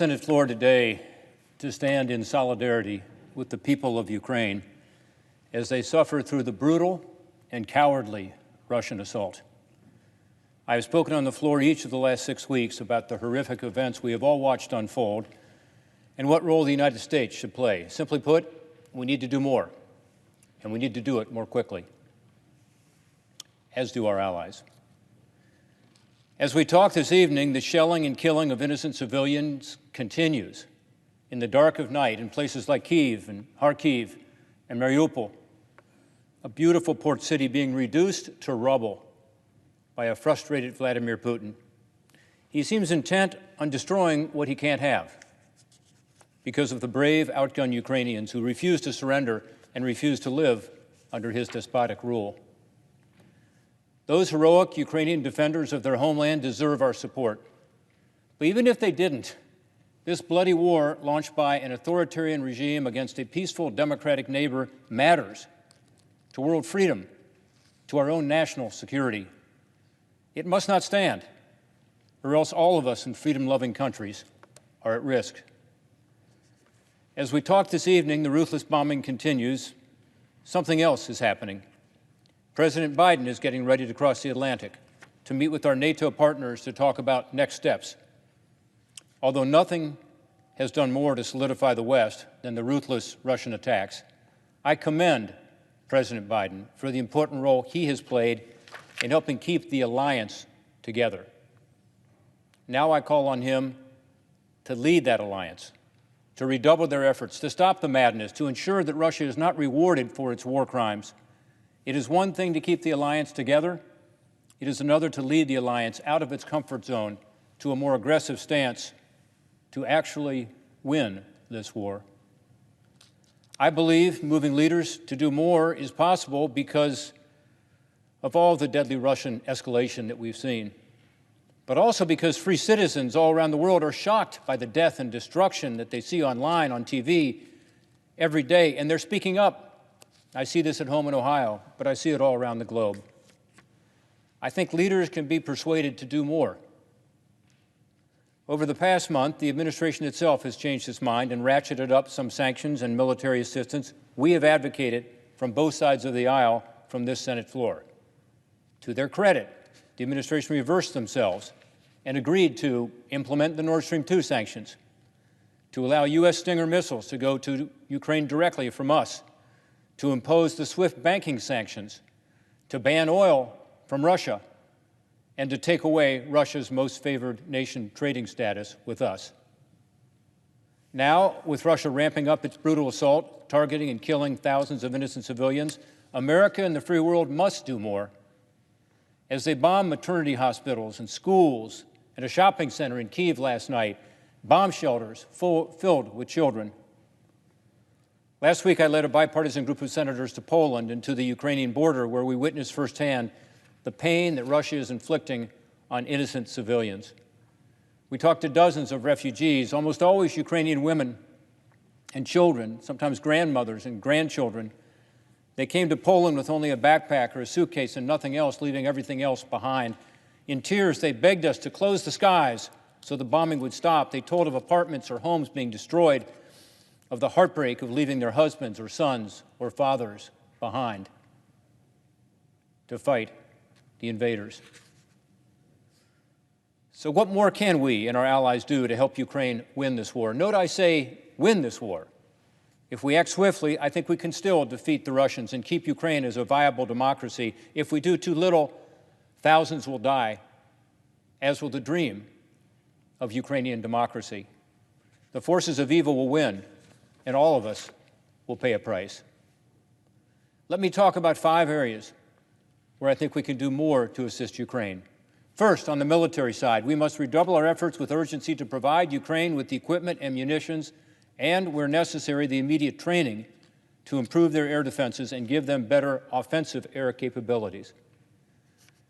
Senate floor today to stand in solidarity with the people of Ukraine as they suffer through the brutal and cowardly Russian assault. I have spoken on the floor each of the last 6 weeks about the horrific events we have all watched unfold and what role the United States should play. Simply put, we need to do more, and we need to do it more quickly, as do our allies. As we talk this evening, the shelling and killing of innocent civilians continues in the dark of night in places like Kyiv and Kharkiv and Mariupol, a beautiful port city being reduced to rubble by a frustrated Vladimir Putin. He seems intent on destroying what he can't have because of the brave, outgunned Ukrainians who refuse to surrender and refuse to live under his despotic rule. Those heroic Ukrainian defenders of their homeland deserve our support. But even if they didn't, this bloody war launched by an authoritarian regime against a peaceful democratic neighbor matters to world freedom, to our own national security. It must not stand, or else all of us in freedom-loving countries are at risk. As we talk this evening, the ruthless bombing continues. Something else is happening. President Biden is getting ready to cross the Atlantic to meet with our NATO partners to talk about next steps. Although nothing has done more to solidify the West than the ruthless Russian attacks, I commend President Biden for the important role he has played in helping keep the alliance together. Now I call on him to lead that alliance, to redouble their efforts, to stop the madness, to ensure that Russia is not rewarded for its war crimes. It is one thing to keep the alliance together. It is another to lead the alliance out of its comfort zone to a more aggressive stance to actually win this war. I believe moving leaders to do more is possible because of all the deadly Russian escalation that we've seen, but also because free citizens all around the world are shocked by the death and destruction that they see online, on TV, every day, and they're speaking up. I see this at home in Ohio, but I see it all around the globe. I think leaders can be persuaded to do more. Over the past month, the administration itself has changed its mind and ratcheted up some sanctions and military assistance we have advocated from both sides of the aisle from this Senate floor. To their credit, the administration reversed themselves and agreed to implement the Nord Stream 2 sanctions, to allow U.S. Stinger missiles to go to Ukraine directly from us, to impose the SWIFT banking sanctions, to ban oil from Russia, and to take away Russia's most favored nation trading status with us. Now, with Russia ramping up its brutal assault, targeting and killing thousands of innocent civilians, America and the free world must do more. As they bomb maternity hospitals and schools and a shopping center in Kyiv last night, bomb shelters filled with children. Last week, I led a bipartisan group of senators to Poland and to the Ukrainian border, where we witnessed firsthand the pain that Russia is inflicting on innocent civilians. We talked to dozens of refugees, almost always Ukrainian women and children, sometimes grandmothers and grandchildren. They came to Poland with only a backpack or a suitcase and nothing else, leaving everything else behind. In tears, they begged us to close the skies so the bombing would stop. They told of apartments or homes being destroyed, of the heartbreak of leaving their husbands or sons or fathers behind to fight the invaders. So what more can we and our allies do to help Ukraine win this war? Note I say win this war. If we act swiftly, I think we can still defeat the Russians and keep Ukraine as a viable democracy. If we do too little, thousands will die, as will the dream of Ukrainian democracy. The forces of evil will win, and all of us will pay a price. Let me talk about 5 areas where I think we can do more to assist Ukraine. First, on the military side, we must redouble our efforts with urgency to provide Ukraine with the equipment and munitions and, where necessary, the immediate training to improve their air defenses and give them better offensive air capabilities.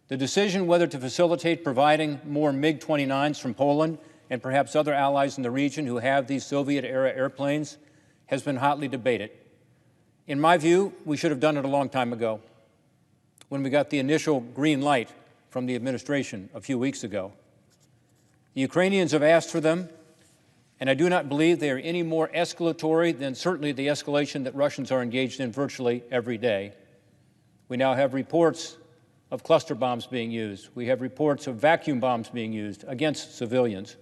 The decision whether to facilitate providing more MiG-29s from Poland and perhaps other allies in the region who have these Soviet-era airplanes has been hotly debated. In my view, we should have done it a long time ago, when we got the initial green light from the administration a few weeks ago. The Ukrainians have asked for them, And I do not believe they are any more escalatory than certainly the escalation that Russians are engaged in virtually every day. We now have reports of cluster bombs being used. We have reports of vacuum bombs being used against civilians.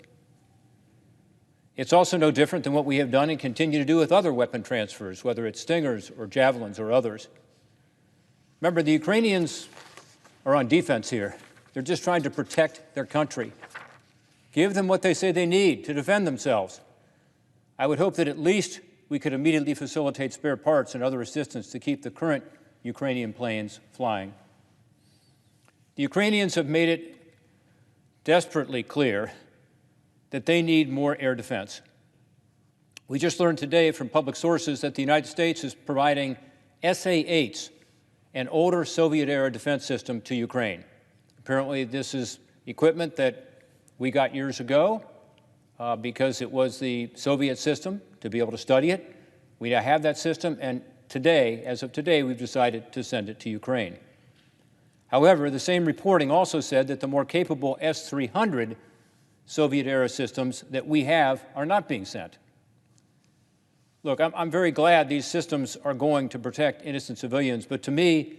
It's also no different than what we have done and continue to do with other weapon transfers, whether it's Stingers or Javelins or others. Remember, the Ukrainians are on defense here. They're just trying to protect their country. Give them what they say they need to defend themselves. I would hope that at least we could immediately facilitate spare parts and other assistance to keep the current Ukrainian planes flying. The Ukrainians have made it desperately clear that they need more air defense. We just learned today from public sources that the United States is providing SA-8s, an older Soviet-era defense system, to Ukraine. Apparently, this is equipment that we got years ago because it was the Soviet system to be able to study it. We now have that system, and today, as of today, we've decided to send it to Ukraine. However, the same reporting also said that the more capable S-300 Soviet-era systems that we have are not being sent. Look, I'm very glad these systems are going to protect innocent civilians, but to me,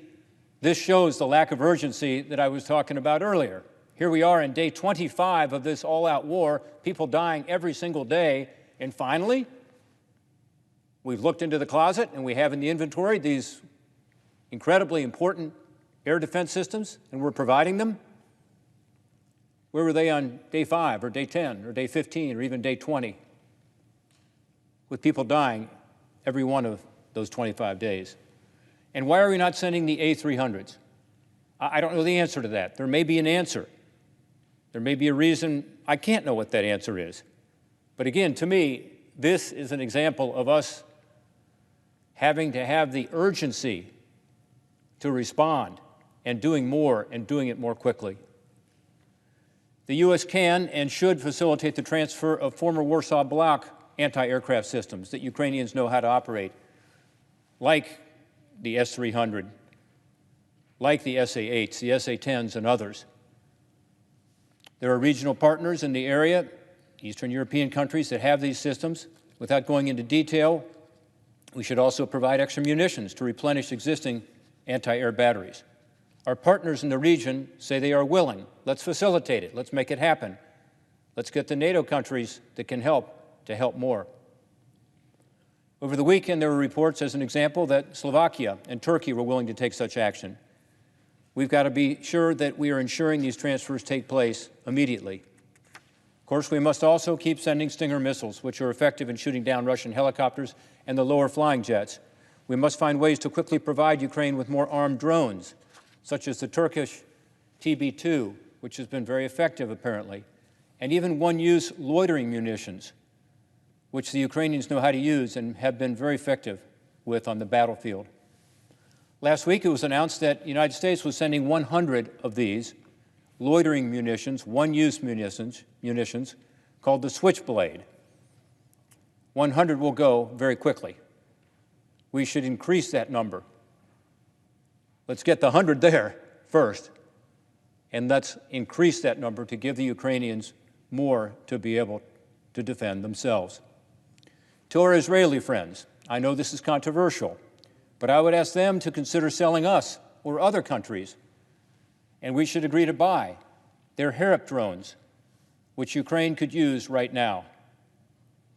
this shows the lack of urgency that I was talking about earlier. Here we are in day 25 of this all-out war, people dying every single day, and finally, we've looked into the closet and we have in the inventory these incredibly important air defense systems, and we're providing them. Where were they on day 5 or day 10 or day 15 or even day 20? With people dying every one of those 25 days. And why are we not sending the A300s? I don't know the answer to that. There may be an answer. There may be a reason. I can't know what that answer is. But again, to me, this is an example of us having to have the urgency to respond and doing more and doing it more quickly. The U.S. can and should facilitate the transfer of former Warsaw Bloc anti-aircraft systems that Ukrainians know how to operate, like the S-300, like the SA-8s, the SA-10s, and others. There are regional partners in the area, Eastern European countries, that have these systems. Without going into detail, we should also provide extra munitions to replenish existing anti-air batteries. Our partners in the region say they are willing. Let's facilitate it. Let's make it happen. Let's get the NATO countries that can help to help more. Over the weekend, there were reports, as an example, that Slovakia and Turkey were willing to take such action. We've got to be sure that we are ensuring these transfers take place immediately. Of course, we must also keep sending Stinger missiles, which are effective in shooting down Russian helicopters and the lower flying jets. We must find ways to quickly provide Ukraine with more armed drones, such as the Turkish TB2, which has been very effective, apparently, and even one-use loitering munitions, which the Ukrainians know how to use and have been very effective with on the battlefield. Last week, it was announced that the United States was sending 100 of these loitering munitions, one-use munitions, called the Switchblade. 100 will go very quickly. We should increase that number. Let's get the 100 there first, and let's increase that number to give the Ukrainians more to be able to defend themselves. To our Israeli friends, I know this is controversial, but I would ask them to consider selling us or other countries, and we should agree to buy their Harop drones, which Ukraine could use right now.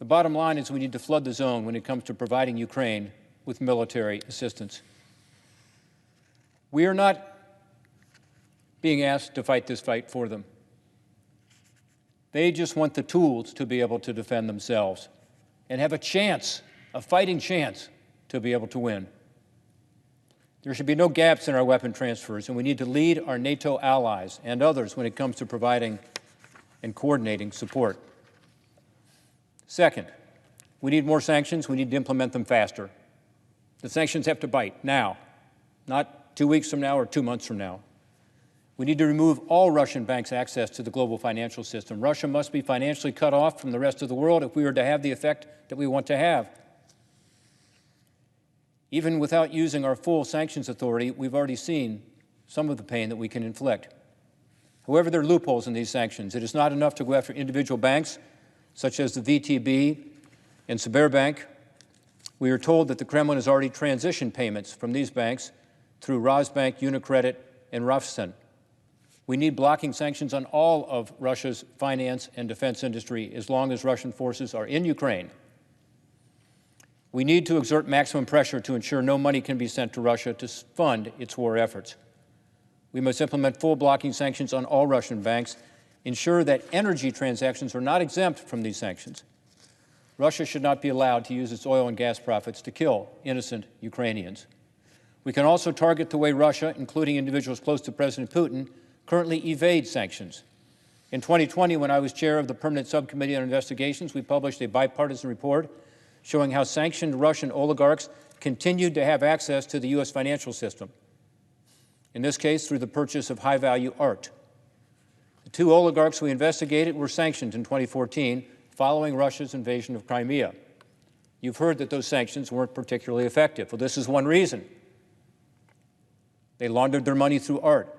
The bottom line is we need to flood the zone when it comes to providing Ukraine with military assistance. We are not being asked to fight this fight for them. They just want the tools to be able to defend themselves and have a chance, a fighting chance, to be able to win. There should be no gaps in our weapon transfers, and we need to lead our NATO allies and others when it comes to providing and coordinating support. Second, we need more sanctions. We need to implement them faster. The sanctions have to bite now, not 2 weeks from now or 2 months from now. We need to remove all Russian banks' access to the global financial system. Russia must be financially cut off from the rest of the world if we are to have the effect that we want to have. Even without using our full sanctions authority, we've already seen some of the pain that we can inflict. However, there are loopholes in these sanctions. It is not enough to go after individual banks. such as the VTB and Sberbank. We are told that the Kremlin has already transitioned payments from these banks through Rosbank, Unicredit, and Raiffeisen. We need blocking sanctions on all of Russia's finance and defense industry as long as Russian forces are in Ukraine. We need to exert maximum pressure to ensure no money can be sent to Russia to fund its war efforts. We must implement full blocking sanctions on all Russian banks, ensure that energy transactions are not exempt from these sanctions. Russia should not be allowed to use its oil and gas profits to kill innocent Ukrainians. We can also target the way Russia, including individuals close to President Putin, currently evade sanctions. In 2020, when I was chair of the Permanent Subcommittee on Investigations, we published a bipartisan report showing how sanctioned Russian oligarchs continued to have access to the U.S. financial system, in this case through the purchase of high-value art. The two oligarchs we investigated were sanctioned in 2014 following Russia's invasion of Crimea. You've heard that those sanctions weren't particularly effective. Well, this is one reason. They laundered their money through art.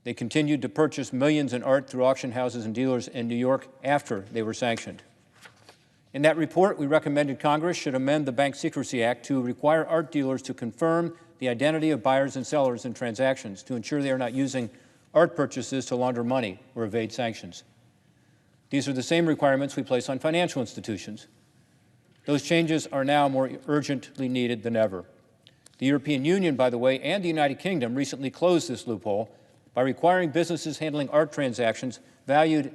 They continued to purchase millions in art through auction houses and dealers in New York after they were sanctioned. In that report, we recommended Congress should amend the Bank Secrecy Act to require art dealers to confirm the identity of buyers and sellers in transactions to ensure they are not using art purchases to launder money or evade sanctions. These are the same requirements we place on financial institutions. Those changes are now more urgently needed than ever. The European Union, by the way, and the United Kingdom recently closed this loophole by requiring businesses handling art transactions valued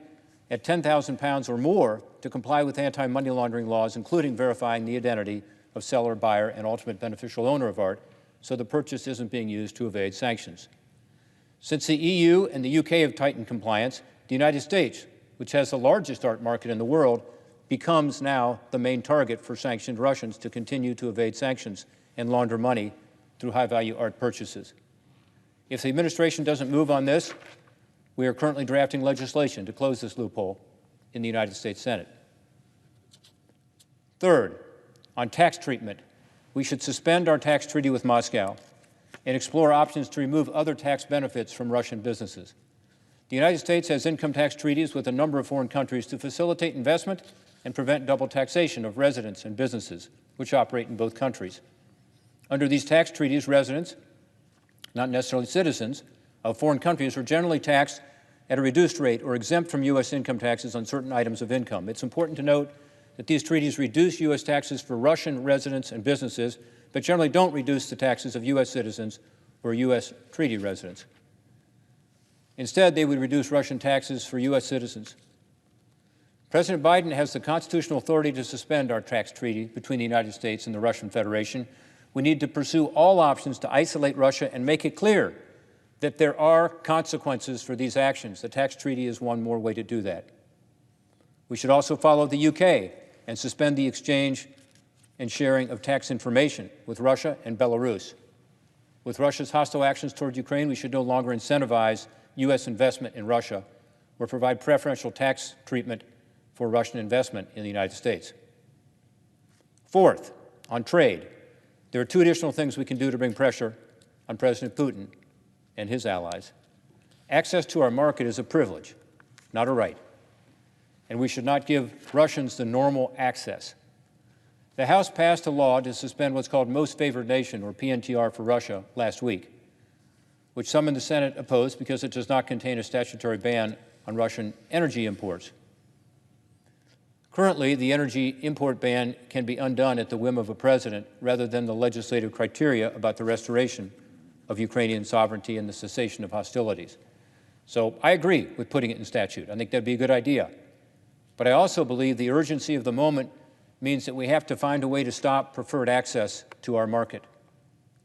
at £10,000 or more to comply with anti-money laundering laws, including verifying the identity of seller, buyer, and ultimate beneficial owner of art, so the purchase isn't being used to evade sanctions. Since the EU and the UK have tightened compliance, the United States, which has the largest art market in the world, becomes now the main target for sanctioned Russians to continue to evade sanctions and launder money through high-value art purchases. If the administration doesn't move on this, we are currently drafting legislation to close this loophole in the United States Senate. Third, on tax treatment, we should suspend our tax treaty with Moscow and explore options to remove other tax benefits from Russian businesses. The United States has income tax treaties with a number of foreign countries to facilitate investment and prevent double taxation of residents and businesses which operate in both countries. Under these tax treaties, residents, not necessarily citizens, of foreign countries are generally taxed at a reduced rate or exempt from U.S. income taxes on certain items of income. It's important to note that these treaties reduce U.S. taxes for Russian residents and businesses, but generally don't reduce the taxes of U.S. citizens or U.S. treaty residents. Instead, they would reduce Russian taxes for U.S. citizens. President Biden has the constitutional authority to suspend our tax treaty between the United States and the Russian Federation. We need to pursue all options to isolate Russia and make it clear that there are consequences for these actions. The tax treaty is one more way to do that. We should also follow the UK and suspend the exchange and sharing of tax information with Russia and Belarus. With Russia's hostile actions toward Ukraine, we should no longer incentivize U.S. investment in Russia or provide preferential tax treatment for Russian investment in the United States. Fourth, on trade, there are two additional things we can do to bring pressure on President Putin and his allies. Access to our market is a privilege, not a right, and we should not give Russians the normal access. The House passed a law to suspend what's called Most Favored Nation, or PNTR, for Russia last week, which some in the Senate opposed because it does not contain a statutory ban on Russian energy imports. Currently, the energy import ban can be undone at the whim of a president rather than the legislative criteria about the restoration of Ukrainian sovereignty and the cessation of hostilities. So I agree with putting it in statute. I think that'd be a good idea. But I also believe the urgency of the moment means that we have to find a way to stop preferred access to our market.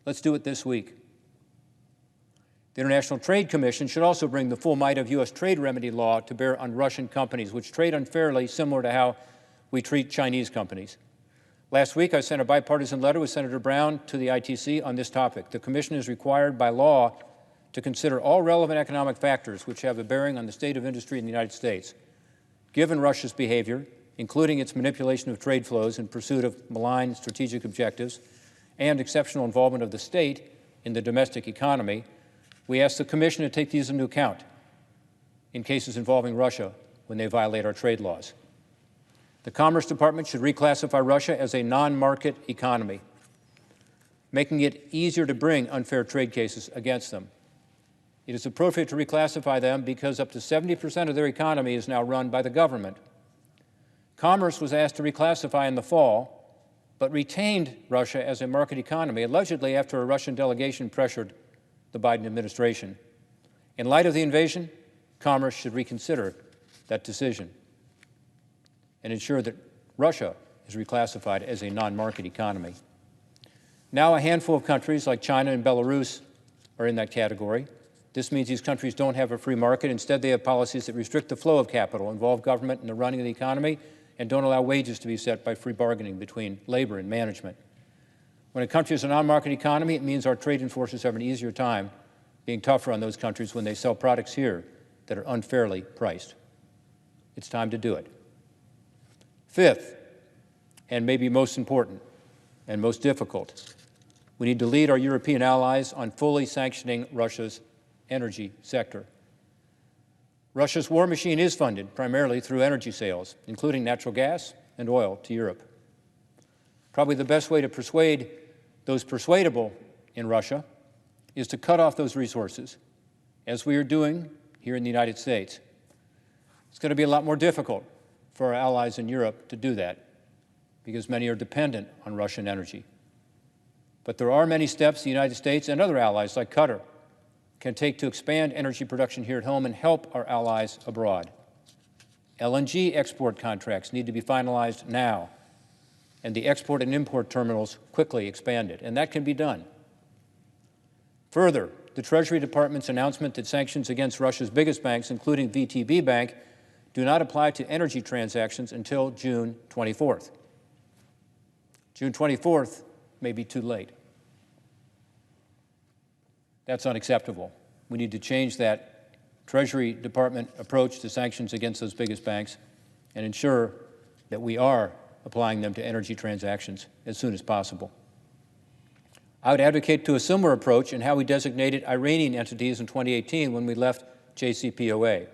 Let's do it this week. The International Trade Commission should also bring the full might of U.S. trade remedy law to bear on Russian companies, which trade unfairly, similar to how we treat Chinese companies. Last week, I sent a bipartisan letter with Senator Brown to the ITC on this topic. The Commission is required by law to consider all relevant economic factors which have a bearing on the state of industry in the United States. Given Russia's behavior, including its manipulation of trade flows in pursuit of malign strategic objectives and exceptional involvement of the state in the domestic economy, we ask the Commission to take these into account in cases involving Russia when they violate our trade laws. The Commerce Department should reclassify Russia as a non-market economy, making it easier to bring unfair trade cases against them. It is appropriate to reclassify them because up to 70% of their economy is now run by the government. Commerce was asked to reclassify in the fall, but retained Russia as a market economy, allegedly after a Russian delegation pressured the Biden administration. In light of the invasion, Commerce should reconsider that decision and ensure that Russia is reclassified as a non-market economy. Now a handful of countries like China and Belarus are in that category. This means these countries don't have a free market. Instead, they have policies that restrict the flow of capital, involve government in the running of the economy, and don't allow wages to be set by free bargaining between labor and management. When a country is a non-market economy, it means our trade enforcers have an easier time being tougher on those countries when they sell products here that are unfairly priced. It's time to do it. Fifth, and maybe most important and most difficult, we need to lead our European allies on fully sanctioning Russia's energy sector. Russia's war machine is funded primarily through energy sales, including natural gas and oil to Europe. Probably the best way to persuade those persuadable in Russia is to cut off those resources, as we are doing here in the United States. It's going to be a lot more difficult for our allies in Europe to do that, because many are dependent on Russian energy. But there are many steps the United States and other allies like Qatar can take to expand energy production here at home and help our allies abroad. LNG export contracts need to be finalized now, and the export and import terminals quickly expanded, and that can be done. Further, the Treasury Department's announcement that sanctions against Russia's biggest banks, including VTB Bank, do not apply to energy transactions until June 24th. June 24th may be too late. That's unacceptable. We need to change that Treasury Department approach to sanctions against those biggest banks and ensure that we are applying them to energy transactions as soon as possible. I would advocate to a similar approach in how we designated Iranian entities in 2018 when we left JCPOA.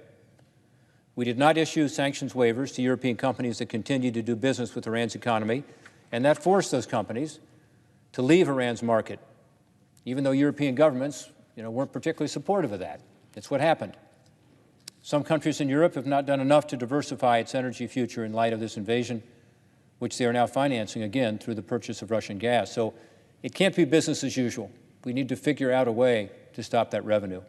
We did not issue sanctions waivers to European companies that continued to do business with Iran's economy, and that forced those companies to leave Iran's market, even though European governments, weren't particularly supportive of that. It's what happened. Some countries in Europe have not done enough to diversify its energy future in light of this invasion, which they are now financing again through the purchase of Russian gas. So it can't be business as usual. We need to figure out a way to stop that revenue.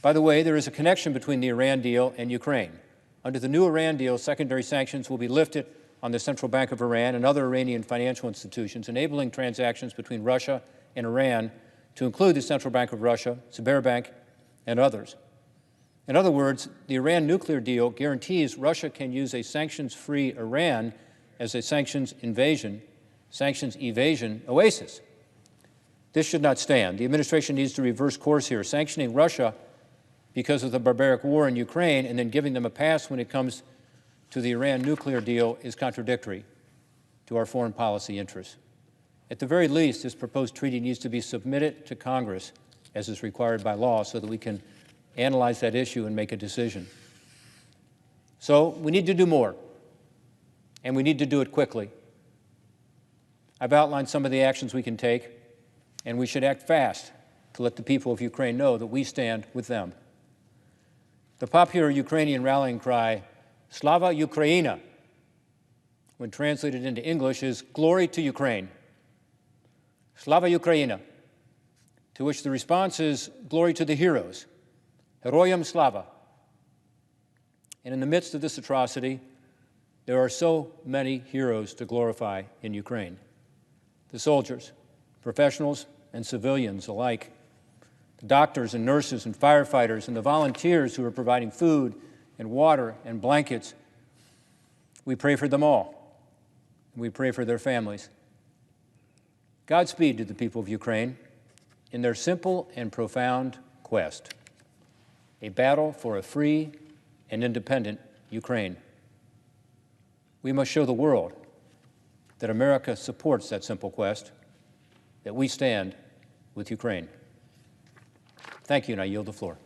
By the way, there is a connection between the Iran deal and Ukraine. Under the new Iran deal, secondary sanctions will be lifted on the Central Bank of Iran and other Iranian financial institutions, enabling transactions between Russia and Iran to include the Central Bank of Russia, Sberbank, and others. In other words, the Iran nuclear deal guarantees Russia can use a sanctions-free Iran as a sanctions evasion oasis. This should not stand. The administration needs to reverse course here, sanctioning Russia because of the barbaric war in Ukraine and then giving them a pass when it comes to the Iran nuclear deal is contradictory to our foreign policy interests. At the very least, this proposed treaty needs to be submitted to Congress as is required by law so that we can analyze that issue and make a decision. So we need to do more, and we need to do it quickly. I've outlined some of the actions we can take, and we should act fast to let the people of Ukraine know that we stand with them. The popular Ukrainian rallying cry, Slava Ukraina, when translated into English, is glory to Ukraine. Slava Ukraina, to which the response is glory to the heroes, Heroyam Slava. And in the midst of this atrocity, there are so many heroes to glorify in Ukraine. The soldiers, professionals and civilians alike, the doctors and nurses and firefighters and the volunteers who are providing food and water and blankets. We pray for them all. We pray for their families. Godspeed to the people of Ukraine in their simple and profound quest, a battle for a free and independent Ukraine. We must show the world that America supports that simple quest, that we stand with Ukraine. Thank you, and I yield the floor.